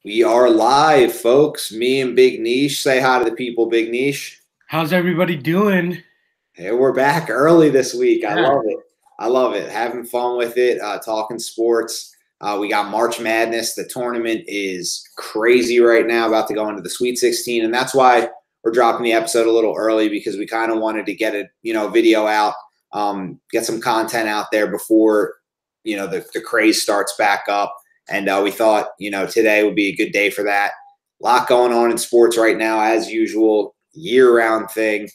We are live, folks. Me and Big Nish. Say hi to the people, Big Nish. How's everybody doing? Hey, we're back early this week. I Yeah. love it. I love it. Having fun with it, talking sports. We got March Madness. The tournament is crazy right now, about to go into the Sweet 16. And that's why we're dropping the episode a little early, because we kind of wanted to get a video out, get some content out there before the craze starts back up. And we thought today would be a good day for that. A lot going on in sports right now, as usual, year-round thing.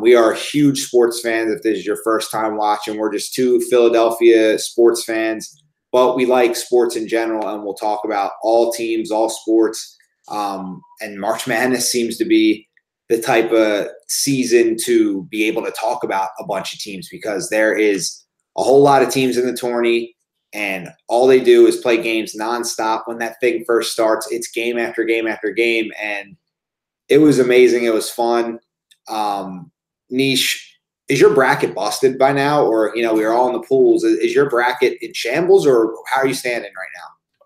We are huge sports fans. If this is your first time watching, we're just two Philadelphia sports fans, but we like sports in general, and we'll talk about all teams, all sports. And March Madness seems to be the type of season to be able to talk about a bunch of teams, because there is a whole lot of teams in the tourney, and all they do is play games nonstop. When that thing first starts, it's game after game after game, and it was amazing. It was fun. Niche, is your bracket busted by now? Or, we are all in the pools. Is your bracket in shambles, or how are you standing right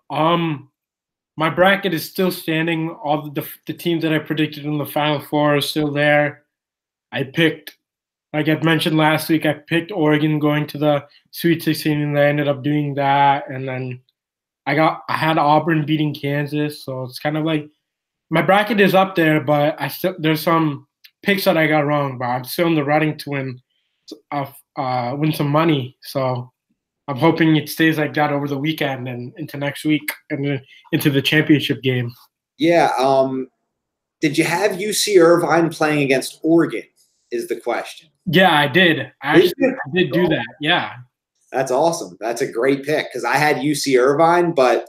now? My bracket is still standing. All the teams that I predicted in the Final Four are still there. I picked, like I mentioned last week, I picked Oregon going to the Sweet 16, and I ended up doing that. And then I had Auburn beating Kansas, so it's kind of like my bracket is up there, but there's some picks that I got wrong, but I'm still in the running to win some money. So I'm hoping it stays like that over the weekend and into next week and then into the championship game. Yeah. Did you have UC Irvine playing against Oregon, is the question. Yeah, I did. I did do that. Yeah. That's awesome. That's a great pick, because I had UC Irvine, but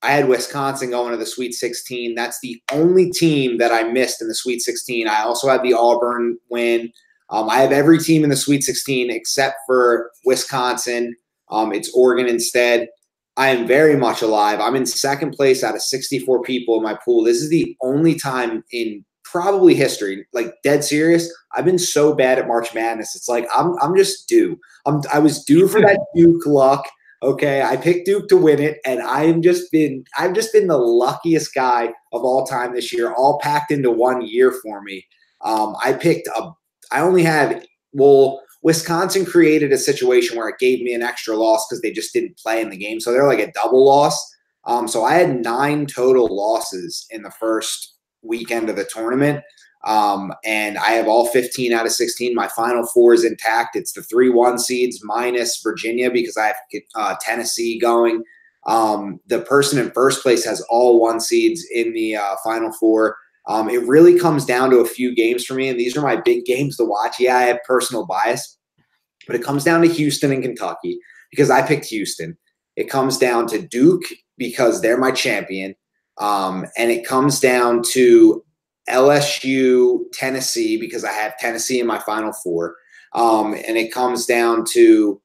I had Wisconsin going to the Sweet 16. That's the only team that I missed in the Sweet 16. I also had the Auburn win. I have every team in the Sweet 16 except for Wisconsin. It's Oregon instead. I am very much alive. I'm in second place out of 64 people in my pool. This is the only time in probably history, like dead serious, I've been so bad at March Madness. It's like I'm just due. I was due for that Duke luck. Okay, I picked Duke to win it, and I've just been the luckiest guy of all time this year, all packed into 1 year for me. I only had, well, Wisconsin created a situation where it gave me an extra loss because they just didn't play in the game, so they're like a double loss. So I had 9 total losses in the first weekend of the tournament. And I have all 15 out of 16. My Final Four is intact. It's the 3-1 seeds minus Virginia, because I have Tennessee going. The person in first place has all 1 seeds in the Final Four. It really comes down to a few games for me, and these are my big games to watch. Yeah, I have personal bias, but it comes down to Houston and Kentucky, because I picked Houston. It comes down to Duke, because they're my champion. And it comes down to LSU, Tennessee, because I have Tennessee in my Final Four. And it comes down to,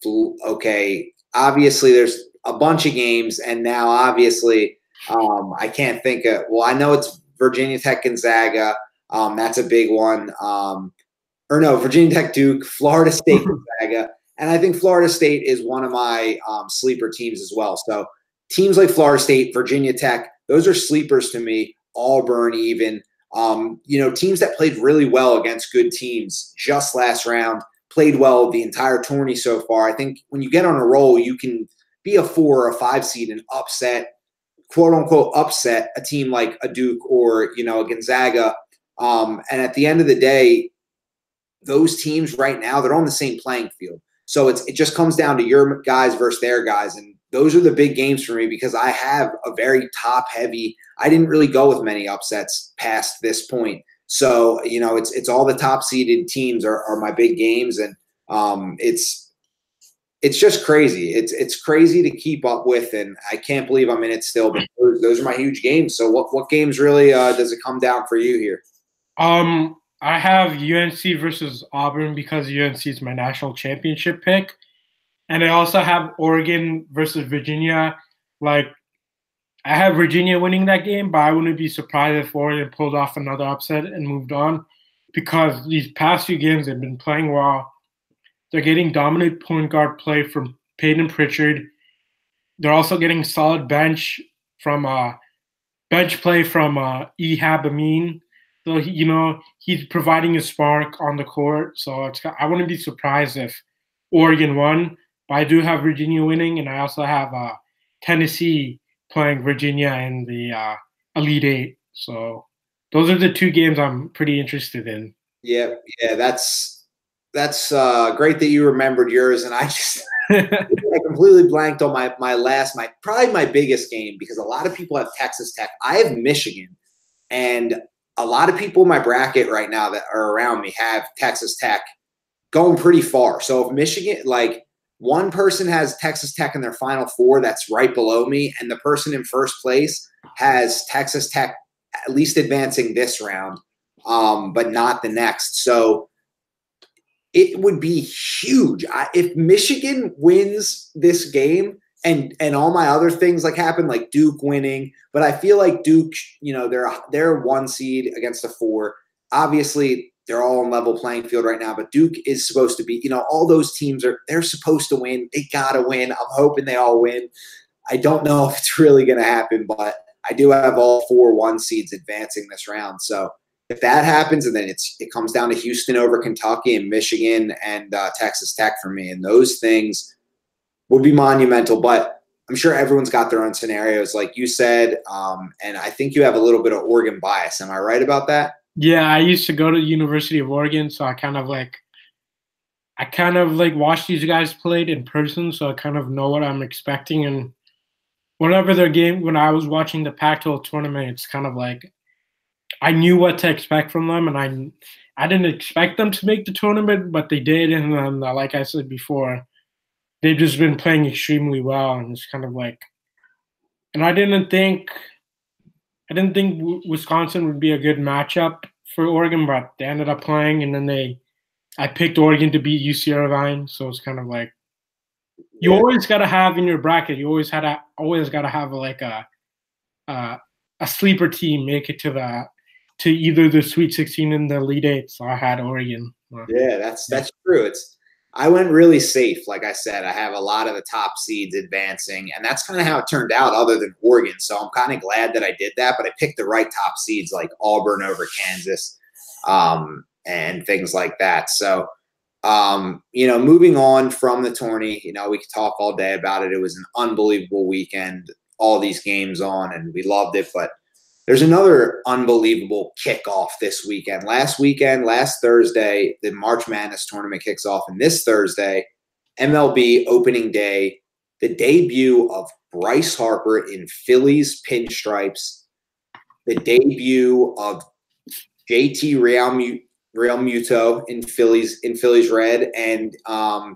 okay, obviously there's a bunch of games, and now obviously I can't think of, well, I know it's Virginia Tech, Gonzaga. That's a big one. Or no, Virginia Tech, Duke, Florida State, Gonzaga. And I think Florida State is one of my sleeper teams as well. So teams like Florida State, Virginia Tech, those are sleepers to me. Auburn, even. Teams that played really well against good teams just last round, played well the entire tourney so far. I think when you get on a roll, you can be a 4 or a 5 seed and upset, quote unquote, upset a team like a Duke or, a Gonzaga. And at the end of the day, those teams right now, they're on the same playing field. So it just comes down to your guys versus their guys. And those are the big games for me, because I have a very top heavy. I didn't really go with many upsets past this point. So, it's all the top seeded teams are my big games. And it's just crazy. It's crazy to keep up with. And I can't believe I'm in it still, but those are my huge games. So what games really does it come down for you here? I have UNC versus Auburn, because UNC is my national championship pick. And I also have Oregon versus Virginia. Like, I have Virginia winning that game, but I wouldn't be surprised if Oregon pulled off another upset and moved on, because these past few games they've been playing well. They're getting dominant point guard play from Peyton Pritchard. they're also getting solid from bench play from Ehab Amin. So he's providing a spark on the court. So I wouldn't be surprised if Oregon won. But I do have Virginia winning, and I also have Tennessee playing Virginia in the Elite Eight. So those are the two games I'm pretty interested in. Yeah, that's great that you remembered yours, and I completely blanked on probably my biggest game, because a lot of people have Texas Tech. I have Michigan, and a lot of people in my bracket right now that are around me have Texas Tech going pretty far. So if Michigan, like, one person has Texas Tech in their Final Four, that's right below me, and the person in first place has Texas Tech at least advancing this round, but not the next. So it would be huge if Michigan wins this game, and all my other things like happen, like Duke winning. But I feel like Duke, they're 1 seed against a 4. Obviously, they're all on level playing field right now, but Duke is supposed to be, all those teams they're supposed to win. They gotta win. I'm hoping they all win. I don't know if it's really gonna happen, but I do have all 4 1 seeds advancing this round. So if that happens, and then it comes down to Houston over Kentucky and Michigan and Texas Tech for me, and those things would be monumental. But I'm sure everyone's got their own scenarios, like you said, and I think you have a little bit of Oregon bias. Am I right about that? Yeah, I used to go to the University of Oregon, so I kind of like watched these guys played in person, so I kind of know what I'm expecting. And when I was watching the Pac-12 tournament, it's kind of like I knew what to expect from them, and I didn't expect them to make the tournament, but they did. And then, like I said before, they've just been playing extremely well, and it's kind of like, and I didn't think Wisconsin would be a good matchup for Oregon, but they ended up playing, and then I picked Oregon to beat UC Irvine, so it's kind of like you always got to have in your bracket. You always got to have like a sleeper team make it to either the Sweet 16 and the Elite Eight. So I had Oregon. Yeah, that's true. I went really safe. Like I said, I have a lot of the top seeds advancing, and that's kind of how it turned out, other than Oregon. So I'm kind of glad that I did that, but I picked the right top seeds, like Auburn over Kansas, and things like that. So, moving on from the tourney, we could talk all day about it. It was an unbelievable weekend, all these games on, and we loved it. But there's another unbelievable kickoff this weekend. Last Thursday, the March Madness tournament kicks off, and this Thursday, MLB Opening Day, the debut of Bryce Harper in Phillies pinstripes, the debut of JT Realmuto in Phillies red, and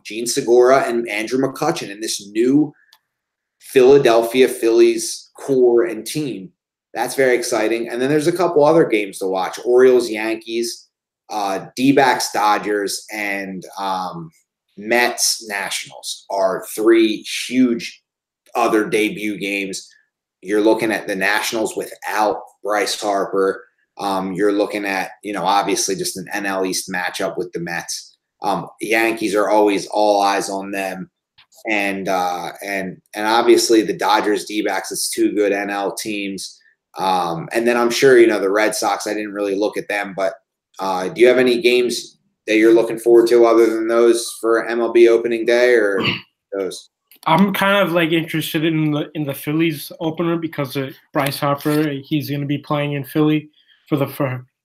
Gene Segura and Andrew McCutchen in this new Philadelphia Phillies core and team. That's very exciting. And then there's a couple other games to watch. Orioles, Yankees, D-backs, Dodgers, and Mets, Nationals are 3 huge other debut games. You're looking at the Nationals without Bryce Harper. You're looking at, obviously just an NL East matchup with the Mets. Yankees are always all eyes on them. And obviously the Dodgers, D-backs, it's 2 good NL teams. And then I'm sure, the Red Sox, I didn't really look at them, but do you have any games that you're looking forward to other than those for MLB Opening Day, or those? I'm kind of like interested in the Phillies opener because of Bryce Harper. He's going to be playing in Philly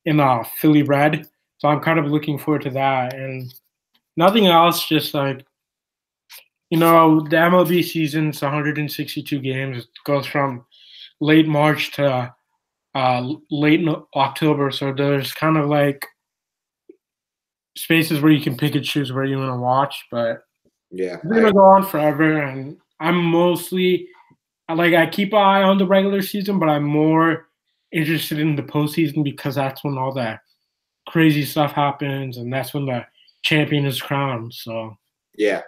in Philly red. So I'm kind of looking forward to that. And nothing else, just like, the MLB season's 162 games. It goes from late March to late October. So there's kind of like spaces where you can pick and choose where you want to watch. But yeah, it's going to go on forever. And I'm mostly I keep an eye on the regular season, but I'm more interested in the postseason because that's when all that crazy stuff happens, and that's when the champion is crowned. So yeah,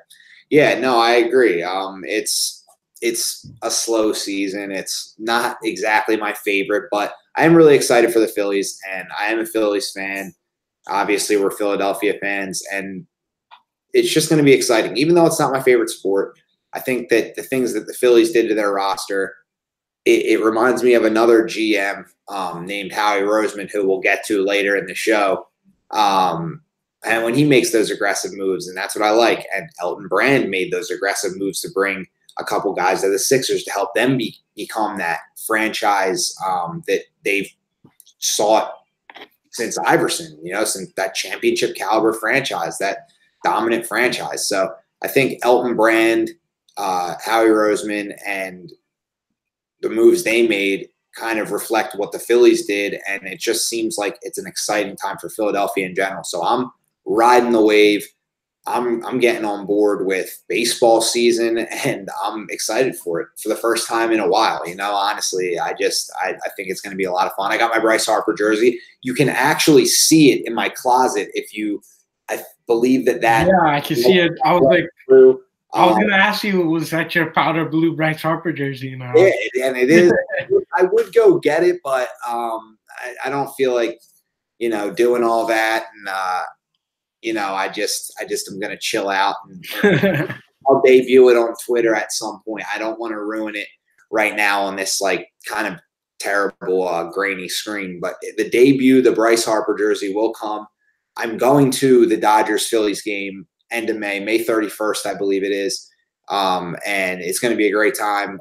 no, I agree. It's a slow season. It's not exactly my favorite, but I am really excited for the Phillies, and I am a Phillies fan. Obviously, we're Philadelphia fans, and it's just going to be exciting. Even though it's not my favorite sport, I think that the things that the Phillies did to their roster, it reminds me of another GM named Howie Roseman, who we'll get to later in the show. And when he makes those aggressive moves, and that's what I like. And Elton Brand made those aggressive moves to bring a couple guys to the Sixers to help them become that franchise that they've sought since Iverson, since that championship caliber franchise, that dominant franchise. So I think Elton Brand, Howie Roseman, and the moves they made kind of reflect what the Phillies did. And it just seems like it's an exciting time for Philadelphia in general. So I'm riding the wave. I'm getting on board with baseball season, and I'm excited for it for the first time in a while. Honestly, I think it's going to be a lot of fun. I got my Bryce Harper jersey. You can actually see it in my closet I believe that. Yeah, I can see it. I was going to ask you, was that your powder blue Bryce Harper jersey? Yeah, and it is. I would go get it, but I don't feel like, doing all that. And, I just am going to chill out and I'll debut it on Twitter at some point. I don't want to ruin it right now on this kind of terrible grainy screen, but the debut, the Bryce Harper jersey will come. I'm going to the Dodgers-Phillies game end of May 31st, I believe it is. And it's going to be a great time.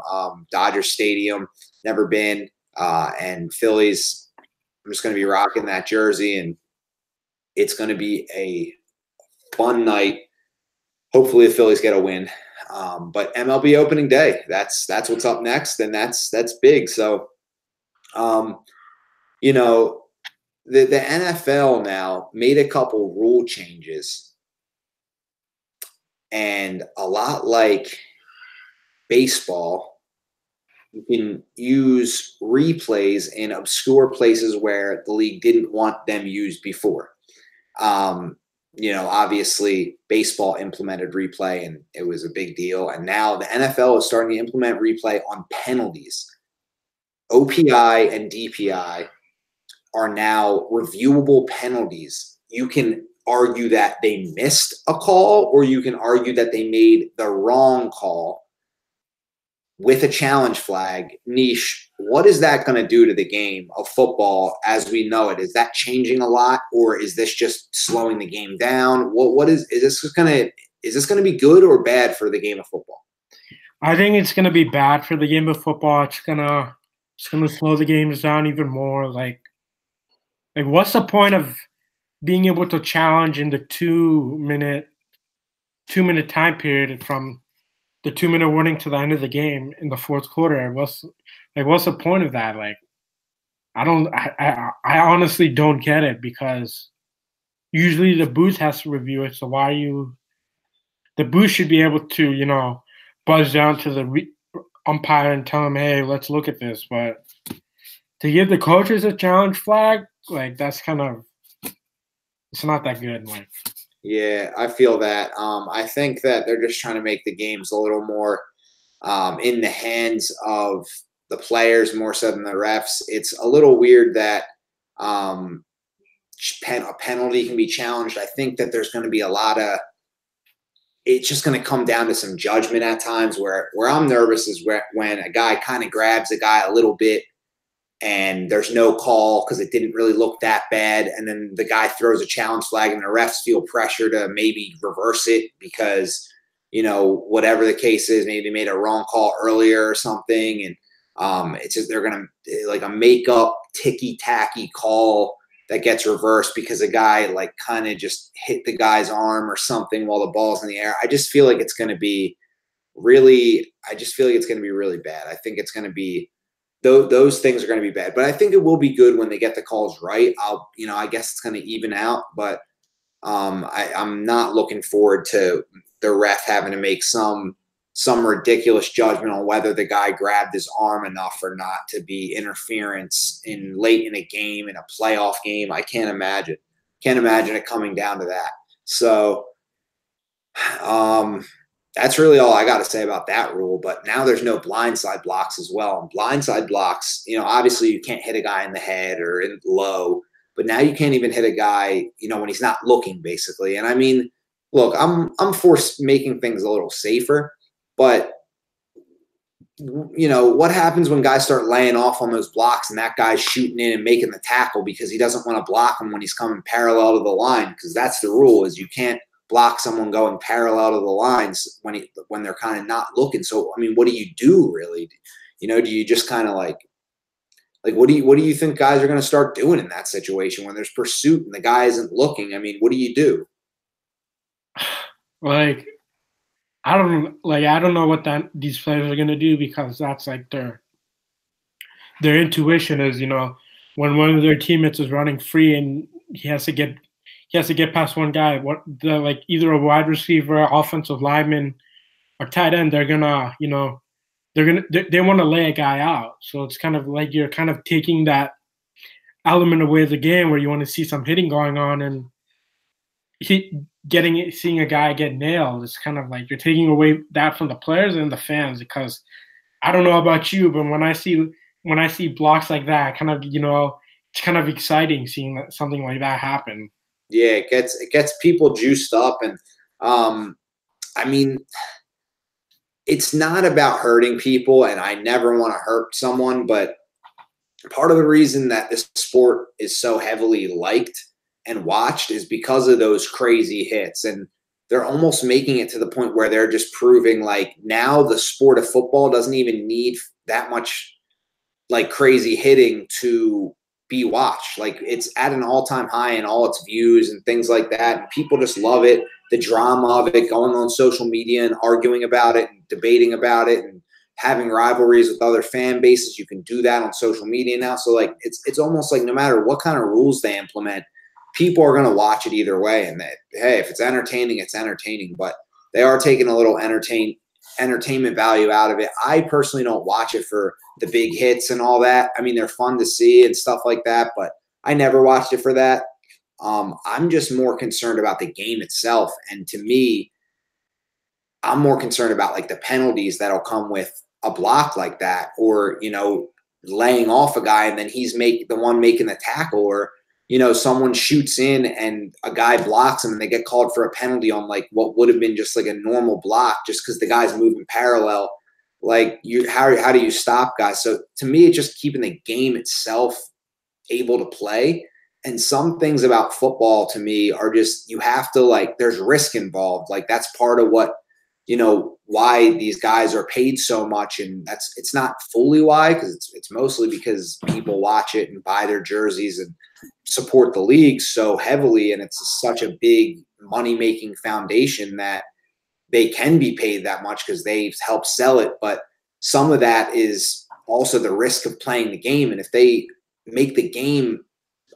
Dodgers Stadium, never been. And Phillies, I'm just going to be rocking that jersey, and it's going to be a fun night. Hopefully the Phillies get a win. But MLB opening day, that's what's up next, and that's big. So, the NFL now made a couple rule changes, and a lot like baseball, you can use replays in obscure places where the league didn't want them used before. Obviously baseball implemented replay and it was a big deal. And now the NFL is starting to implement replay on penalties. OPI and DPI are now reviewable penalties. You can argue that they missed a call, or you can argue that they made the wrong call with a challenge flag. Nish, what is that going to do to the game of football as we know it? Is that changing a lot, or is this just slowing the game down? What is this going to be good or bad for the game of football? I think it's going to be bad for the game of football. It's going to slow the games down even more. Like what's the point of being able to challenge in the 2-minute time period from the 2-minute warning to the end of the game in the fourth quarter? What's the point of that? I honestly don't get it, because usually the booth has to review it. So the booth should be able to, buzz down to the umpire and tell him, hey, let's look at this. But to give the coaches a challenge flag, that's kind of, it's not that good. Yeah, I feel that. I think that they're just trying to make the games a little more in the hands of the players more so than the refs. It's a little weird that a penalty can be challenged. I think that there's going to be a lot of – it's just going to come down to some judgment at times. Where I'm nervous is when a guy kind of grabs a guy a little bit and there's no call because it didn't really look that bad, and then the guy throws a challenge flag and the refs feel pressure to maybe reverse it because, whatever the case is, maybe they made a wrong call earlier or something, and it's just they're going to a make-up ticky-tacky call that gets reversed because a guy kind of just hit the guy's arm or something while the ball's in the air. I just feel like it's going to be really bad. I think it's going to be those things are going to be bad, but I think it will be good when they get the calls right. I guess it's going to even out, but I'm not looking forward to the ref having to make some ridiculous judgment on whether the guy grabbed his arm enough or not to be interference late in a game, in a playoff game. I can't imagine it coming down to that. So, that's really all I got to say about that rule. But now there's no blindside blocks as well. And blindside blocks, obviously you can't hit a guy in the head or in low, but now you can't even hit a guy, when he's not looking, basically. And I mean, look, I'm for making things a little safer, But you know, what happens when guys start laying off on those blocks and that guy's shooting in and making the tackle because he doesn't want to block him when he's coming parallel to the line? Because that's the rule, is you can't block someone going parallel to the lines when they're kind of not looking. So, I mean, what do you do really? You know, do you just kind of like what do you think guys are going to start doing in that situation when there's pursuit and the guy isn't looking? I mean, what do you do? Like, I don't know what these players are gonna do, because that's like their intuition is, you know, when one of their teammates is running free and he has to get past one guy, like either a wide receiver, offensive lineman, or tight end, they're gonna, you know, they want to lay a guy out. So it's kind of like you're kind of taking that element away of the game where you want to see some hitting going on, and seeing a guy get nailed. It's kind of like you're taking away that from the players and the fans, because I don't know about you, but when I see blocks like that, kind of, you know, it's kind of exciting seeing something like that happen. Yeah, it gets people juiced up, and I mean, it's not about hurting people, and I never want to hurt someone, but part of the reason that this sport is so heavily liked and watched is because of those crazy hits. And they're almost making it to the point where they're just proving like now the sport of football doesn't even need that much like crazy hitting to be watched. Like it's at an all-time high in all its views and things like that. And people just love it. The drama of it, going on social media and arguing about it and debating about it and having rivalries with other fan bases. You can do that on social media now. So like it's almost like no matter what kind of rules they implement, people are going to watch it either way. And hey, if it's entertaining, it's entertaining. But they are taking a little entertainment value out of it. I personally don't watch it for the big hits and all that. I mean, they're fun to see and stuff like that, but I never watched it for that. I'm just more concerned about the game itself. And to me, I'm more concerned about like the penalties that'll come with a block like that, or, you know, laying off a guy and then he's the one making the tackle, or, you know, someone shoots in and a guy blocks him and they get called for a penalty on like what would have been just like a normal block just because the guy's moving parallel. Like how do you stop guys? So to me, it's just keeping the game itself able to play. And some things about football to me are just, you have to like, there's risk involved. Like that's part of what, you know, why these guys are paid so much. And it's not fully why, because it's mostly because people watch it and buy their jerseys and support the league so heavily. And it's such a big money-making foundation that they can be paid that much because they've helped sell it. But some of that is also the risk of playing the game. And if they make the game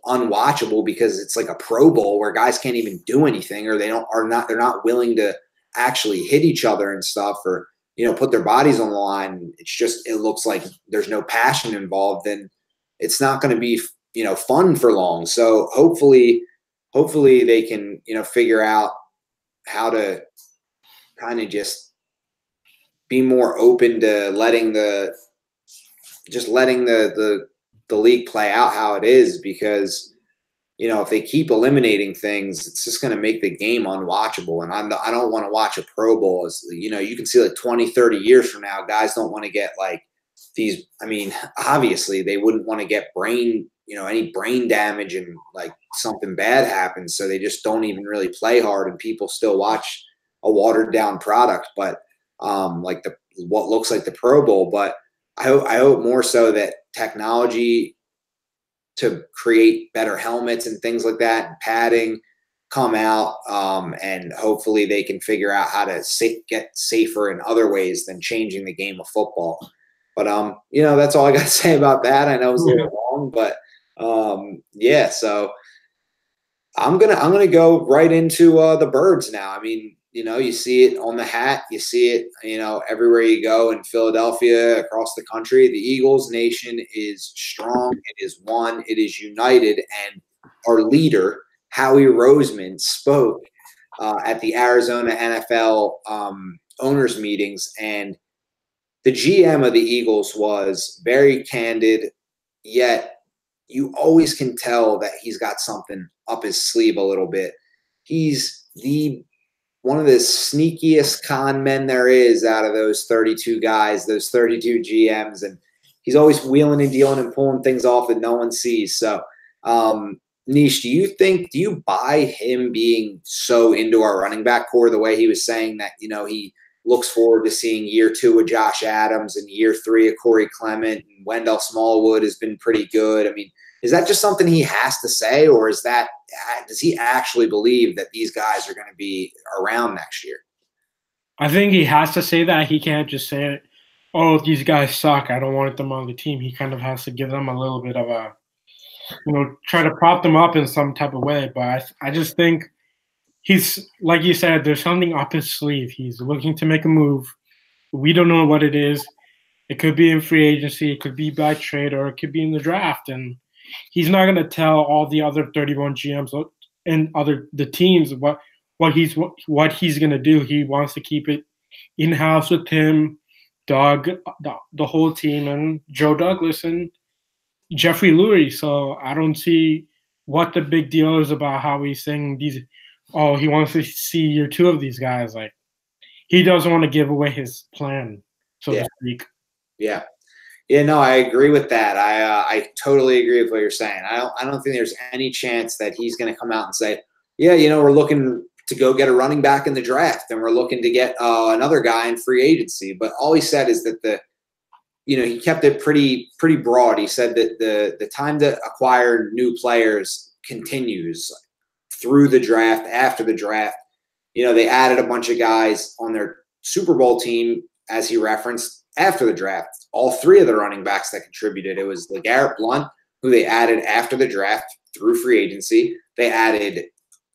unwatchable because it's like a Pro Bowl where guys can't even do anything, or they're not willing to actually hit each other and stuff, or, you know, put their bodies on the line, it looks like there's no passion involved, then it's not going to be, you know, fun for long. So hopefully they can, you know, figure out how to kind of just be more open to letting the league play out how it is, because, you know, if they keep eliminating things, it's just going to make the game unwatchable. And I don't want to watch a Pro Bowl. As, you know, you can see like 20, 30 years from now, guys don't want to get like these. I mean, obviously they wouldn't want to get any brain damage and like something bad happens. So they just don't even really play hard, and people still watch a watered down product, but like what looks like the Pro Bowl. But I hope more so that technology to create better helmets and things like that, and padding, come out, and hopefully they can figure out how to get safer in other ways than changing the game of football. But you know, that's all I got to say about that. I know it's a little long, but yeah. So I'm gonna go right into the birds now. I mean, you know, you see it on the hat, you see it, you know, everywhere you go in Philadelphia, across the country. The Eagles nation is strong. It is one. It is united. And our leader, Howie Roseman, spoke at the Arizona NFL owners meetings, and the GM of the Eagles was very candid, yet you always can tell that he's got something up his sleeve a little bit. He's the one of the sneakiest con men there is out of those 32 guys, those 32 GMs, and he's always wheeling and dealing and pulling things off that no one sees. So, Nish, do you buy him being so into our running back core the way he was saying that, he looks forward to seeing year 2 of Josh Adams and year 3 of Corey Clement, and Wendell Smallwood has been pretty good. I mean, is that just something he has to say, or does he actually believe that these guys are going to be around next year? I think he has to say that. He can't just say, "Oh, these guys suck. I don't want them on the team." He kind of has to give them a little bit of a, try to prop them up in some type of way. But I just think he's, like you said, there's something up his sleeve. He's looking to make a move. We don't know what it is. It could be in free agency. It could be by trade, or it could be in the draft. And he's not going to tell all the other 31 GMs and the teams what he's going to do. He wants to keep it in house with him, Doug, the whole team, and Joe Douglas and Jeffrey Lurie. So I don't see what the big deal is about how he's saying these. Oh, he wants to see year 2 of these guys. Like, he doesn't want to give away his plan, so to speak. Yeah. Yeah, no, I agree with that. I totally agree with what you're saying. I don't think there's any chance that he's going to come out and say, yeah, we're looking to go get a running back in the draft, and we're looking to get another guy in free agency. But all he said is that he kept it pretty broad. He said that the time to acquire new players continues through the draft, after the draft. They added a bunch of guys on their Super Bowl team, as he referenced, after the draft. All 3 of the running backs that contributed. It was LeGarrette Blount, who they added after the draft through free agency. They added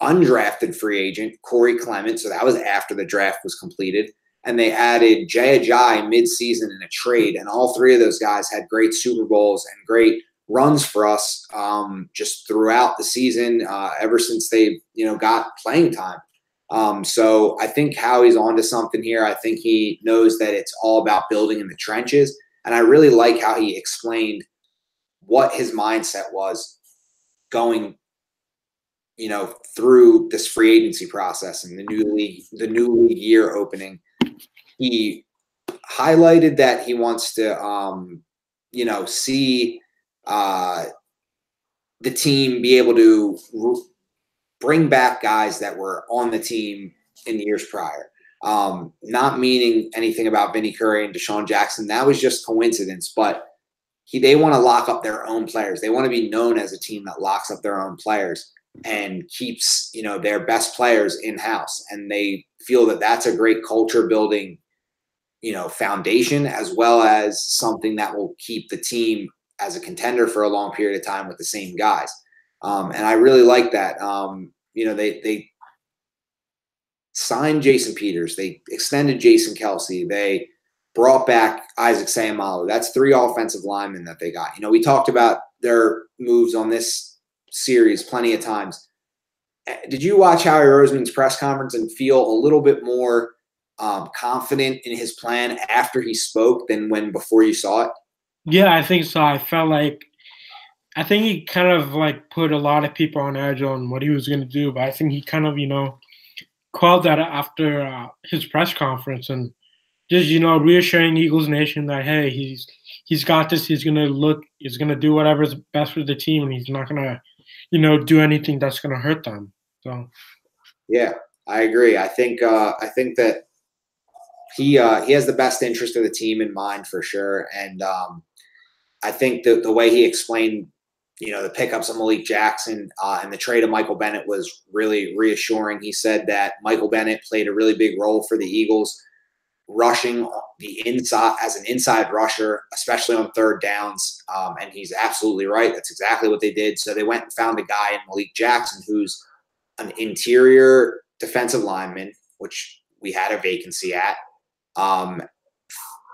undrafted free agent Corey Clement, so that was after the draft was completed. And they added Jay Ajayi midseason in a trade. And all 3 of those guys had great Super Bowls and great runs for us just throughout the season, ever since they got playing time. So I think Howie's onto something here. I think he knows that it's all about building in the trenches. And I really like how he explained what his mindset was going, through this free agency process and the new league year opening. He highlighted that he wants to, see the team be able to bring back guys that were on the team in years prior. Not meaning anything about Vinny Curry and Deshaun Jackson. That was just coincidence, but they want to lock up their own players. They want to be known as a team that locks up their own players and keeps, their best players in-house. And they feel that that's a great culture building, foundation, as well as something that will keep the team as a contender for a long period of time with the same guys. And I really like that. They signed Jason Peters. They extended Jason Kelsey. They brought back Isaac Seumalo. That's 3 offensive linemen that they got. We talked about their moves on this series plenty of times. Did you watch Howie Roseman's press conference and feel a little bit more confident in his plan after he spoke than before you saw it? Yeah, I think so. I think he kind of put a lot of people on edge on what he was going to do, but I think he kind of, quelled that after his press conference and just, reassuring Eagles Nation that, hey, he's got this. He's going to do whatever's best for the team, and he's not going to, do anything that's going to hurt them. So, yeah, I agree. I think that he has the best interest of the team in mind for sure. And I think the way he explained, the pickups of Malik Jackson and the trade of Michael Bennett was really reassuring. He said that Michael Bennett played a really big role for the Eagles, rushing the inside as an inside rusher, especially on 3rd downs. And he's absolutely right. That's exactly what they did. So they went and found a guy in Malik Jackson who's an interior defensive lineman, which we had a vacancy at.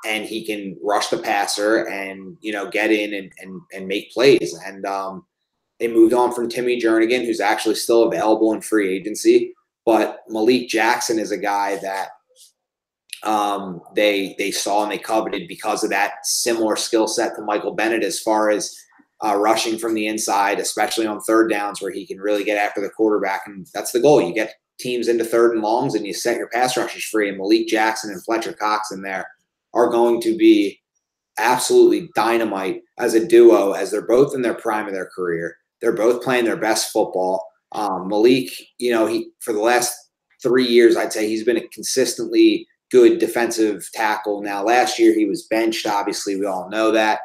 And he can rush the passer and, get in and make plays. And they moved on from Timmy Jernigan, who's actually still available in free agency. But Malik Jackson is a guy that they saw and they coveted because of that similar skill set to Michael Bennett as far as rushing from the inside, especially on 3rd downs where he can really get after the quarterback. And that's the goal. You get teams into 3rd and longs and you set your pass rushers free, and Malik Jackson and Fletcher Cox in there are going to be absolutely dynamite as a duo, as they're both in their prime of their career. They're both playing their best football. Malik, he for the last 3 years, I'd say he's been a consistently good defensive tackle. Now, last year he was benched. Obviously, we all know that.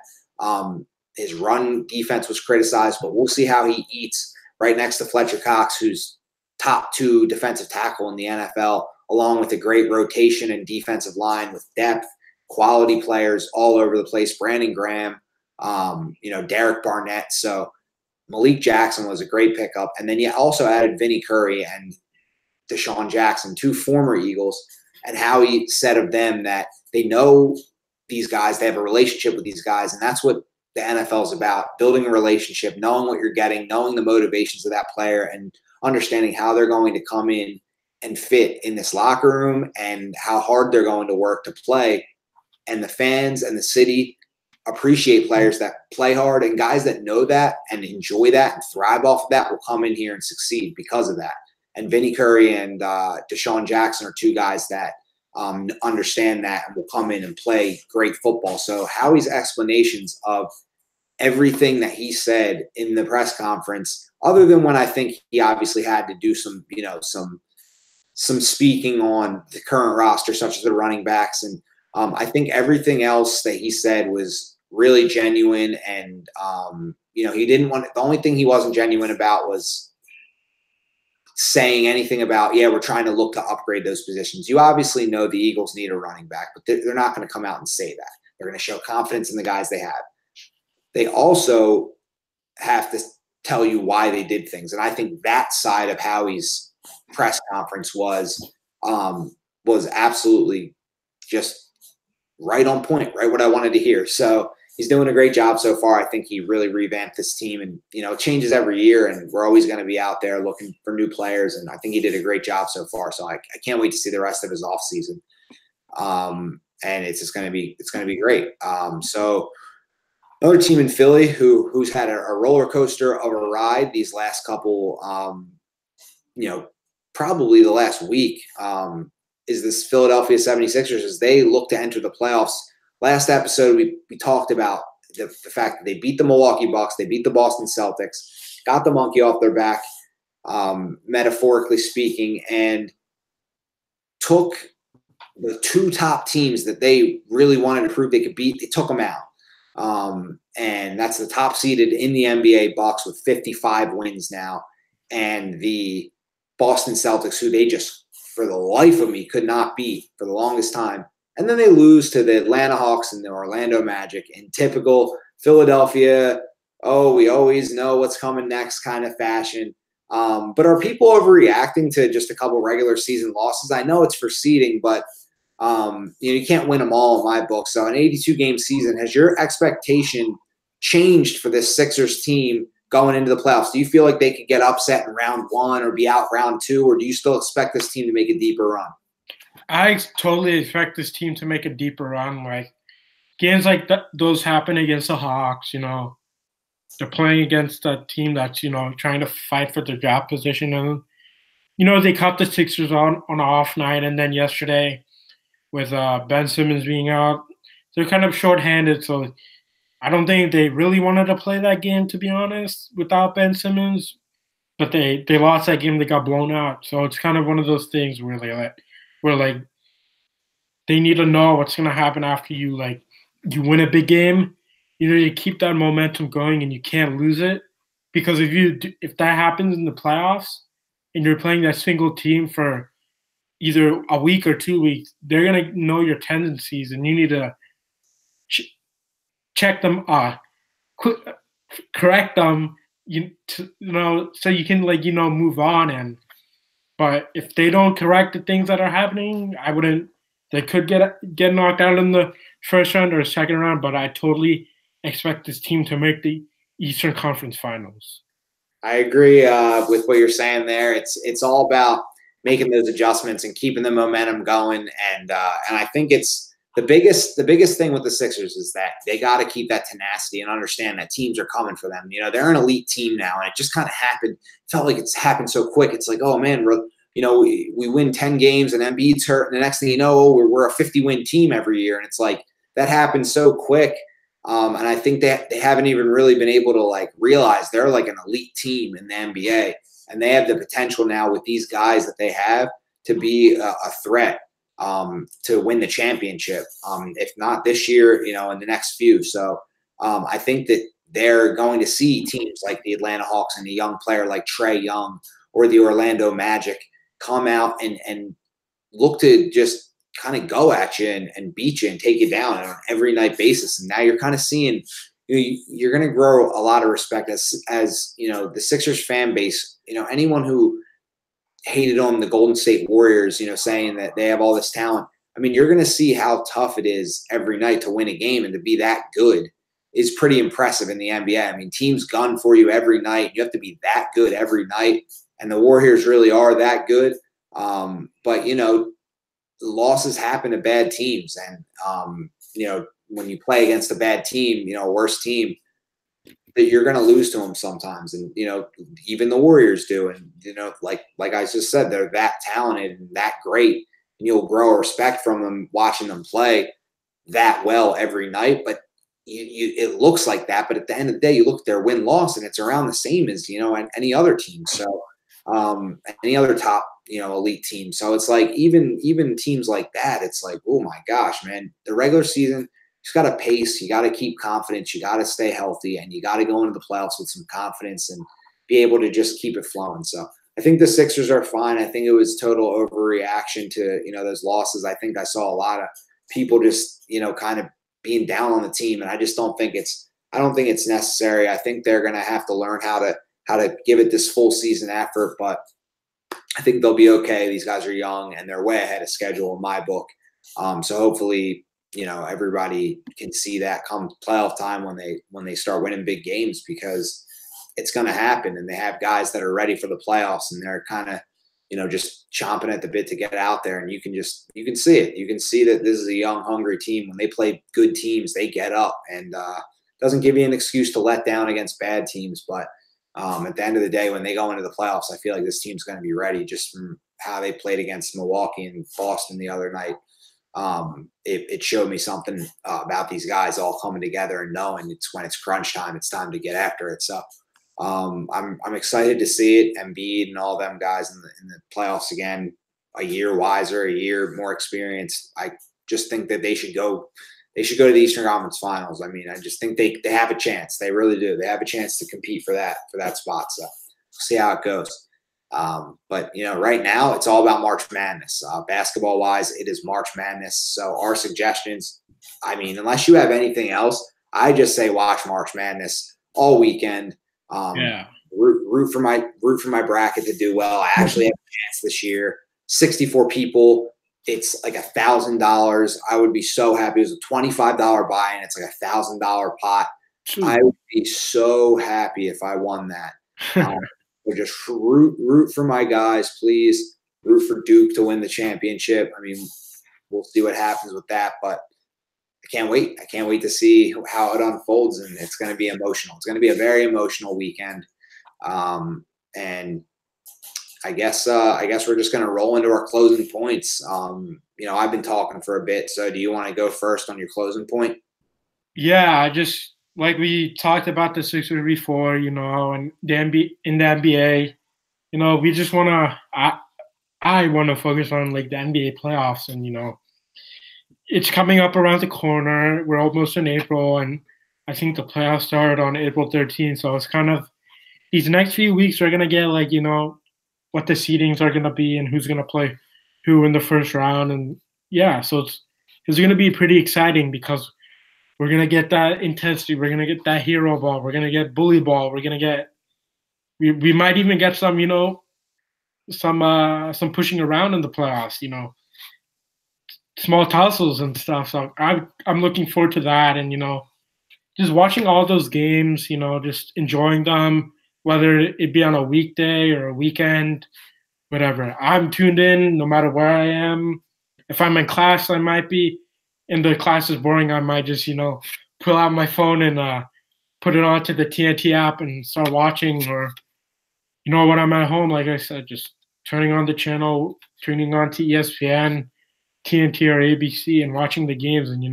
His run defense was criticized, but we'll see how he eats right next to Fletcher Cox, who's top 2 defensive tackle in the NFL, along with a great rotation and defensive line with depth, quality players all over the place. Brandon Graham, Derek Barnett. So Malik Jackson was a great pickup. And then you also added Vinnie Curry and Deshaun Jackson, 2 former Eagles, and how he said of them that they know these guys, they have a relationship with these guys, and that's what the NFL is about, building a relationship, knowing what you're getting, knowing the motivations of that player, and understanding how they're going to come in and fit in this locker room and how hard they're going to work to play. And the fans and the city appreciate players that play hard, and guys that know that and enjoy that and thrive off of that will come in here and succeed because of that. And Vinnie Curry and Deshaun Jackson are 2 guys that understand that and will come in and play great football. So Howie's explanations of everything that he said in the press conference, other than when I think he obviously had to do some speaking on the current roster, such as the running backs. And I think everything else that he said was really genuine. And, he didn't want – the only thing he wasn't genuine about was saying anything about, we're trying to look to upgrade those positions. You obviously know the Eagles need a running back, but they're not going to come out and say that. They're going to show confidence in the guys they have. They also have to tell you why they did things. And I think that side of Howie's press conference was absolutely just right on point, right what I wanted to hear. So he's doing a great job so far. I think he really revamped this team, and it changes every year, and we're always going to be out there looking for new players. And I think he did a great job so far. So I can't wait to see the rest of his offseason. And it's going to be great. So another team in Philly who's had a roller coaster of a ride these last couple, probably the last week, is this Philadelphia 76ers as they look to enter the playoffs. Last episode, we talked about the fact that they beat the Milwaukee Bucks, they beat the Boston Celtics, got the monkey off their back, metaphorically speaking, and took the 2 top teams that they really wanted to prove they could beat. They took them out. And that's the top seeded in the NBA Bucks with 55 wins now, and the Boston Celtics, who they just, for the life of me, could not beat for the longest time. And then they lose to the Atlanta Hawks and the Orlando Magic in typical Philadelphia, we always know what's coming next kind of fashion. But are people overreacting to just a couple regular season losses? I know it's for seeding, but you can't win them all in my book. So an 82-game season, has your expectation changed for this Sixers team going into the playoffs? Do you feel like they could get upset in round 1 or be out round 2, or do you still expect this team to make a deeper run? I totally expect this team to make a deeper run. Like games like those happen against the Hawks. They're playing against a team that's trying to fight for their draft position, and they caught the Sixers on an off night, and then yesterday with Ben Simmons being out, they're kind of shorthanded. So I don't think they really wanted to play that game, to be honest, without Ben Simmons. But they lost that game. They got blown out. So it's kind of one of those things where they need to know what's going to happen after you win a big game. You keep that momentum going, and you can't lose it, because if that happens in the playoffs and you're playing that single team for either a week or 2 weeks, they're going to know your tendencies, and you need to check them, correct them, so you can move on. But if they don't correct the things that are happening, they could get knocked out in the first round or second round. But I totally expect this team to make the Eastern Conference Finals. I agree with what you're saying there. It's all about making those adjustments and keeping the momentum going. And I think it's the biggest thing with the Sixers is that they got to keep that tenacity and understand that teams are coming for them. They're an elite team now, and it just kind of happened. Felt like it's happened so quick. It's like, oh man, we win 10 games and Embiid's hurt, and the next thing you know, we're a 50-win team every year, and it's like that happens so quick. And I think they haven't even really been able to like realize they're like an elite team in the NBA, and they have the potential now with these guys that they have to be a threat to win the championship. If not this year, in the next few. So I think that they're going to see teams like the Atlanta Hawks and a young player like Trae Young or the Orlando Magic come out and look to just kind of go at you and beat you and take you down on an every night basis. And now you're kind of seeing you're going to grow a lot of respect as the Sixers fan base. Anyone who hated on the Golden State Warriors, saying that they have all this talent. I mean, you're going to see how tough it is every night to win a game, and to be that good is pretty impressive in the NBA. I mean, teams gun for you every night. You have to be that good every night, and the Warriors really are that good. But losses happen to bad teams, and when you play against a bad team, a worse team, that you're going to lose to them sometimes. And, even the Warriors do. And, like I just said, they're that talented and that great, and you'll grow a respect from them watching them play that well every night. But it looks like that. But at the end of the day, you look at their win-loss, and it's around the same as, any other team. So any other top, elite team. So it's like even teams like that, it's like, oh my gosh, man, the regular season, you just got to pace. You got to keep confidence. You got to stay healthy, and you got to go into the playoffs with some confidence and be able to just keep it flowing. So I think the Sixers are fine. I think it was total overreaction to, those losses. I think I saw a lot of people just, kind of being down on the team. And I just don't think it's necessary. I think they're going to have to learn how to give it this full season effort, but I think they'll be okay. These guys are young, and they're way ahead of schedule in my book. So hopefully, everybody can see that come playoff time when they start winning big games, because it's going to happen, and they have guys that are ready for the playoffs, and they're kind of, just chomping at the bit to get out there. And you can see it. You can see that this is a young, hungry team. When they play good teams, they get up, and doesn't give you an excuse to let down against bad teams. But at the end of the day, when they go into the playoffs, I feel like this team's going to be ready, just from how they played against Milwaukee and Boston the other night. It showed me something about these guys all coming together and knowing when it's crunch time, it's time to get after it. So I'm excited to see it. Embiid and all them guys in the playoffs again, a year wiser, a year more experienced. I just think that they should go to the Eastern Conference Finals. I mean, I just think they have a chance. They really do. They have a chance to compete for that spot. So we'll see how it goes. But right now it's all about March Madness. Basketball wise, it is March Madness. So our suggestions, I mean, unless you have anything else, I just say watch March Madness all weekend. Root for my bracket to do well. I actually have a chance this year. 64 people. It's like $1,000. I would be so happy. It was a $25 buy-in. It's like $1,000 pot. I would be so happy if I won that. Or just root for my guys, please. Root for Duke to win the championship. I mean, we'll see what happens with that, but I can't wait. I can't wait to see how it unfolds, and it's going to be emotional. It's going to be a very emotional weekend, and I guess we're just going to roll into our closing points. I've been talking for a bit, so do you want to go first on your closing point? Yeah, just like we talked about the Sixers before, and in the NBA, we just want to. I want to focus on like the NBA playoffs, and it's coming up around the corner. We're almost in April, and I think the playoffs start on April 13th. So it's kind of these next few weeks are gonna get like what the seedings are gonna be and who's gonna play who in the first round, and so it's gonna be pretty exciting because we're gonna get that intensity. We're gonna get that hero ball. We're gonna get bully ball. We're gonna get we might even get some some pushing around in the playoffs. Small tussles and stuff. So I'm looking forward to that, and just watching all those games. Just enjoying them, whether it be on a weekday or a weekend, whatever. I'm tuned in no matter where I am. If I'm in class, I might be. And the class is boring, I might just, pull out my phone and put it onto the TNT app and start watching. Or, when I'm at home, like I said, just turning on the channel, tuning on to ESPN, TNT or ABC, and watching the games, and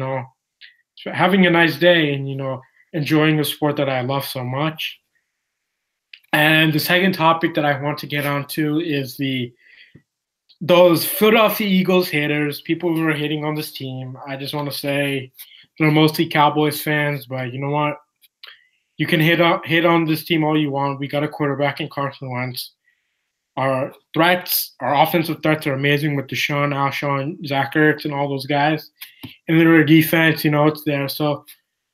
having a nice day, and enjoying the sport that I love so much. And the second topic that I want to get onto is those Philadelphia Eagles haters, people who are hating on this team. I just want to say they're mostly Cowboys fans, but you know what? You can hate on this team all you want. We got a quarterback in Carson Wentz. Our offensive threats are amazing with Deshaun, Alshon, Zach Ertz, and all those guys. And then our defense, it's there. So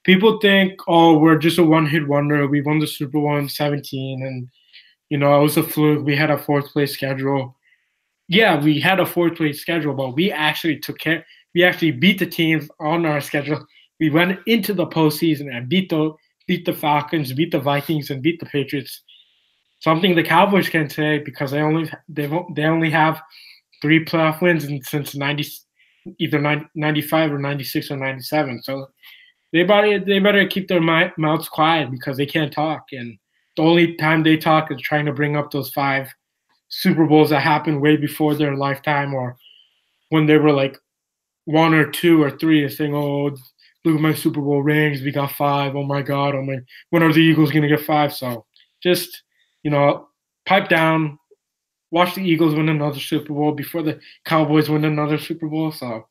people think, oh, we're just a one-hit wonder. We won the Super Bowl in 2017, and it was a fluke. We had a fourth-place schedule. Yeah, we had a fourth-place schedule, but we actually took care. We actually beat the teams on our schedule. We went into the postseason and beat the Falcons, beat the Vikings, and beat the Patriots. Something the Cowboys can say, because they only have 3 playoff wins since either 95 or 96 or 97. So they better keep their mouths quiet, because they can't talk. And the only time they talk is trying to bring up those 5 Super Bowls that happened way before their lifetime, or when they were like 1 or 2 or 3, and saying, "Oh, look at my Super Bowl rings. We got 5. Oh my God! Oh my, when are the Eagles gonna get 5?" So just pipe down. Watch the Eagles win another Super Bowl before the Cowboys win another Super Bowl. So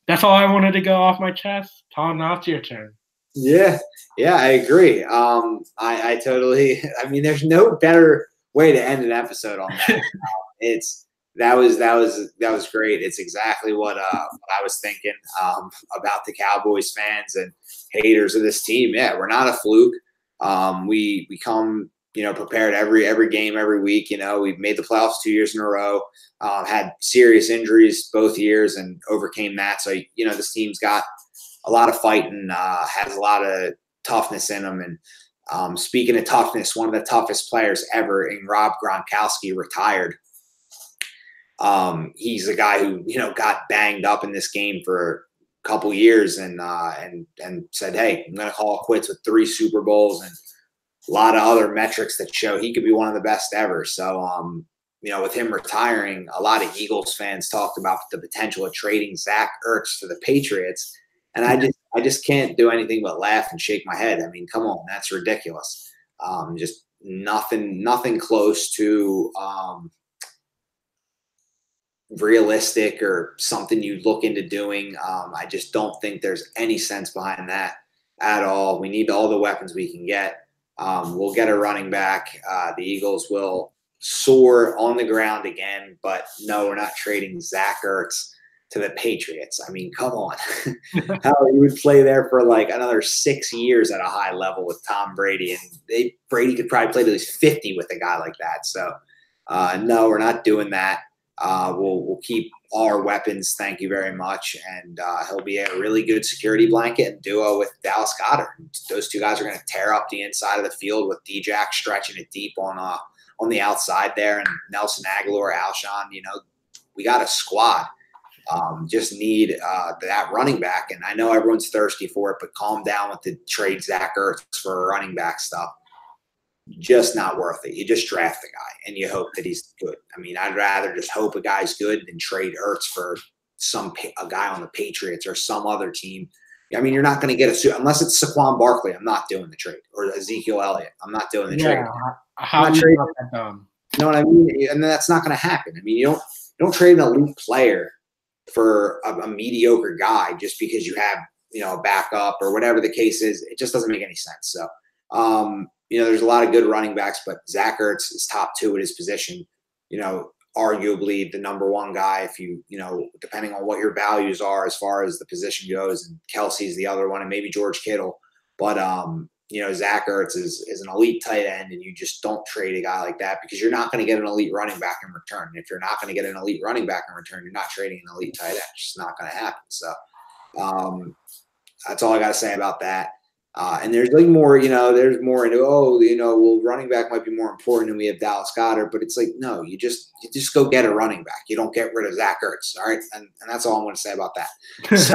that's all I wanted to go off my chest. Tom, now it's your turn. Yeah, I agree. I totally. I mean, there's no better way to end an episode on that. That was great. It's exactly what I was thinking about the Cowboys fans and haters of this team. Yeah, we're not a fluke. We come prepared every game, every week. We've made the playoffs 2 years in a row. Had serious injuries both years and overcame that. So this team's got a lot of fight and has a lot of toughness in them. And speaking of toughness, one of the toughest players ever in Rob Gronkowski retired. He's a guy who got banged up in this game for a couple years and said, "Hey, I'm going to call it quits with 3 Super Bowls and a lot of other metrics that show he could be one of the best ever." So, with him retiring, a lot of Eagles fans talked about the potential of trading Zach Ertz to the Patriots. And I just can't do anything but laugh and shake my head. I mean, come on, that's ridiculous. Just nothing close to realistic or something you look into doing. I just don't think there's any sense behind that at all. We need all the weapons we can get. We'll get a running back. The Eagles will soar on the ground again, but no, we're not trading Zach Ertz to the Patriots. I mean, come on. How you would play there for like another 6 years at a high level with Tom Brady, and Brady could probably play to at least 50 with a guy like that. So, no, we're not doing that. We'll keep all our weapons. Thank you very much. And he'll be a really good security blanket and duo with Dallas Goedert. Those 2 guys are going to tear up the inside of the field with D-Jack stretching it deep on the outside there, and Nelson Aguilar, Alshon. We got a squad. Just need that running back. And I know everyone's thirsty for it, but calm down with the trade Zach Ertz for running back stuff. Just not worth it. You just draft a guy and you hope that he's good. I mean, I'd rather just hope a guy's good than trade Ertz for a guy on the Patriots or some other team. I mean, you're not going to get unless it's Saquon Barkley. I'm not doing the trade, or Ezekiel Elliott. I'm not doing the trade. How do you want that done? You know what I mean? And that's not going to happen. I mean, you don't trade an elite player for a mediocre guy just because you have a backup or whatever the case is. It just doesn't make any sense. So there's a lot of good running backs, but Zach Ertz is top 2 at his position. Arguably the number 1 guy if you depending on what your values are as far as the position goes, and Kelsey's the other one, and maybe George Kittle. But Zach Ertz is an elite tight end, and you just don't trade a guy like that because you're not going to get an elite running back in return. And if you're not going to get an elite running back in return, you're not trading an elite tight end. It's just not going to happen. So that's all I got to say about that. And there's like more, there's more into, well, running back might be more important and we have Dallas Goedert, but it's like, no, you just go get a running back. You don't get rid of Zach Ertz. All right. And that's all I'm going to say about that. So,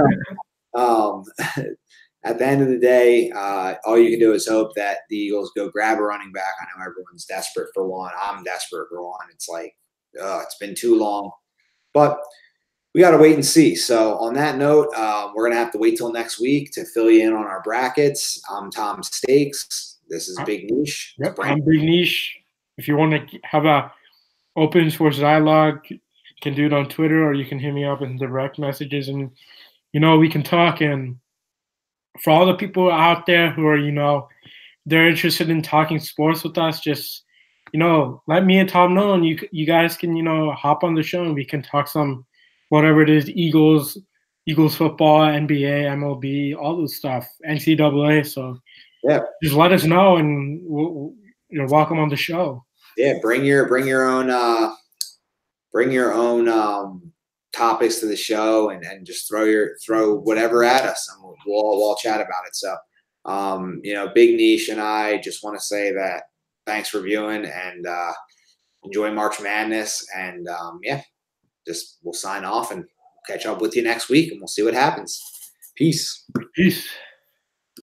at the end of the day, all you can do is hope that the Eagles go grab a running back. I know everyone's desperate for one. I'm desperate for one. It's like, It's been too long. But we got to wait and see. So on that note, we're going to have to wait till next week to fill you in on our brackets. I'm Tom Stakes. This is Big Nish. Yep, I'm Big Nish. If you want to have a open sports dialogue, you can do it on Twitter, or you can hit me up in direct messages, and we can talk. And for all the people out there who are they're interested in talking sports with us, just let me and Tom know, and you guys can hop on the show and we can talk some whatever it is, Eagles football, NBA, MLB, all this stuff, NCAA. So yeah, just let us know, and you're welcome on the show. Yeah, bring your own topics to the show, and just throw whatever at us, and we'll all chat about it. So, Big Nish and I just want to say that thanks for viewing, and enjoy March Madness, and we'll sign off and catch up with you next week, and we'll see what happens. Peace. Peace.